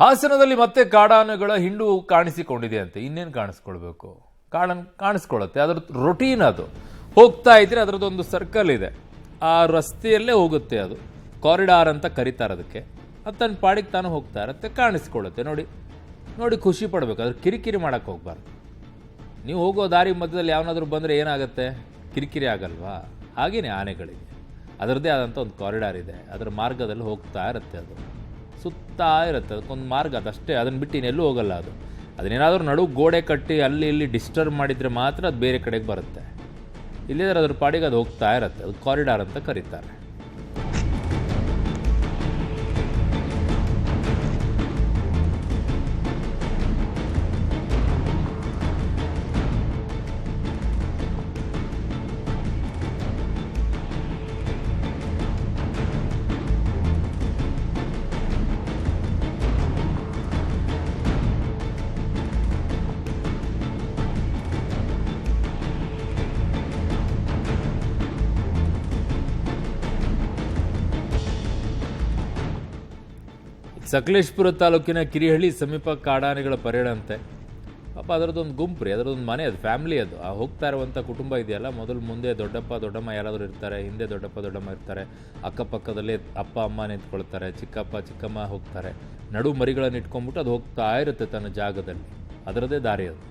ಹಾಸನದಲ್ಲಿ ಮತ್ತೆ ಕಾಡಾನೆಗಳ ಹಿಂಡು ಕಾಣಿಸಿಕೊಂಡಿದೆ ಅಂತೆ. ಇನ್ನೇನು ಕಾಣಿಸ್ಕೊಳ್ಬೇಕು, ಕಾಣಿಸ್ಕೊಳ್ಳುತ್ತೆ. ಅದರ ರೊಟೀನ್ ಅದು. ಹೋಗ್ತಾ ಇದ್ರೆ ಅದರದ್ದೊಂದು ಸರ್ಕಲ್ ಇದೆ, ಆ ರಸ್ತೆಯಲ್ಲೇ ಹೋಗುತ್ತೆ. ಅದು ಕಾರಿಡಾರ್ ಅಂತ ಕರೀತಾರೆ ಅದಕ್ಕೆ. ಅದು ತನ್ನ ಪಾಡಿಗೆ ತಾನು ಹೋಗ್ತಾ ಇರುತ್ತೆ, ಕಾಣಿಸ್ಕೊಳ್ಳುತ್ತೆ. ನೋಡಿ ನೋಡಿ ಖುಷಿ ಪಡಬೇಕು, ಅದ್ರ ಕಿರಿಕಿರಿ ಮಾಡೋಕ್ಕೆ ಹೋಗ್ಬಾರ್ದು. ನೀವು ಹೋಗೋ ದಾರಿ ಮಧ್ಯದಲ್ಲಿ ಯಾವನಾದರೂ ಬಂದರೆ ಏನಾಗುತ್ತೆ, ಕಿರಿಕಿರಿ ಆಗಲ್ವಾ? ಹಾಗೆಯೇ ಆನೆಗಳಿಗೆ ಅದರದ್ದೇ ಆದಂಥ ಒಂದು ಕಾರಿಡಾರ್ ಇದೆ, ಅದರ ಮಾರ್ಗದಲ್ಲಿ ಹೋಗ್ತಾ ಇರುತ್ತೆ. ಅದು ಸುತ್ತಾ ಇರುತ್ತೆ, ಅದಕ್ಕೊಂದು ಮಾರ್ಗ ಅದಷ್ಟೇ. ಅದನ್ನು ಬಿಟ್ಟು ಇನ್ನೆಲ್ಲೂ ಹೋಗಲ್ಲ. ಅದು ಅದನ್ನೇನಾದರೂ ನಡುವು ಗೋಡೆ ಕಟ್ಟಿ ಅಲ್ಲಿ ಇಲ್ಲಿ ಡಿಸ್ಟರ್ಬ್ ಮಾಡಿದರೆ ಮಾತ್ರ ಅದು ಬೇರೆ ಕಡೆಗೆ ಬರುತ್ತೆ. ಇಲ್ಲಿದ್ರೆ ಅದ್ರ ಪಾಡಿಗೆ ಅದು ಹೋಗ್ತಾ ಇರುತ್ತೆ. ಅದು ಕಾರಿಡಾರ್ ಅಂತ ಕರೀತಾರೆ. ಸಕಲೇಶಪುರ ತಾಲೂಕಿನ ಕಿರಿಹಳ್ಳಿ ಸಮೀಪ ಕಾಡಾನೆಗಳ ಪರೇಡಂತೆ. ಪಾಪ ಅದರದ್ದೊಂದು ಗುಂಪು ರೀ, ಅದರದೊಂದು ಮನೆ, ಅದು ಫ್ಯಾಮಿಲಿ. ಅದು ಆ ಹೋಗ್ತಾ ಇರುವಂಥ ಕುಟುಂಬ ಇದೆಯಲ್ಲ, ಮೊದಲು ಮುಂದೆ ದೊಡ್ಡಪ್ಪ ದೊಡ್ಡಮ್ಮ ಯಾರಾದರೂ ಇರ್ತಾರೆ, ಹಿಂದೆ ದೊಡ್ಡಪ್ಪ ದೊಡ್ಡಮ್ಮ ಇರ್ತಾರೆ, ಅಕ್ಕಪಕ್ಕದಲ್ಲೇ ಅಪ್ಪ ಅಮ್ಮ ನಿಂತ್ಕೊಳ್ತಾರೆ, ಚಿಕ್ಕಪ್ಪ ಚಿಕ್ಕಮ್ಮ ಹೋಗ್ತಾರೆ. ನಡು ಮರಿಗಳನ್ನು ಇಟ್ಕೊಂಡ್ಬಿಟ್ಟು ಅದು ಹೋಗ್ತಾ ಇರುತ್ತೆ ತನ್ನ ಜಾಗದಲ್ಲಿ. ಅದರದ್ದೇ ದಾರಿ ಅದು.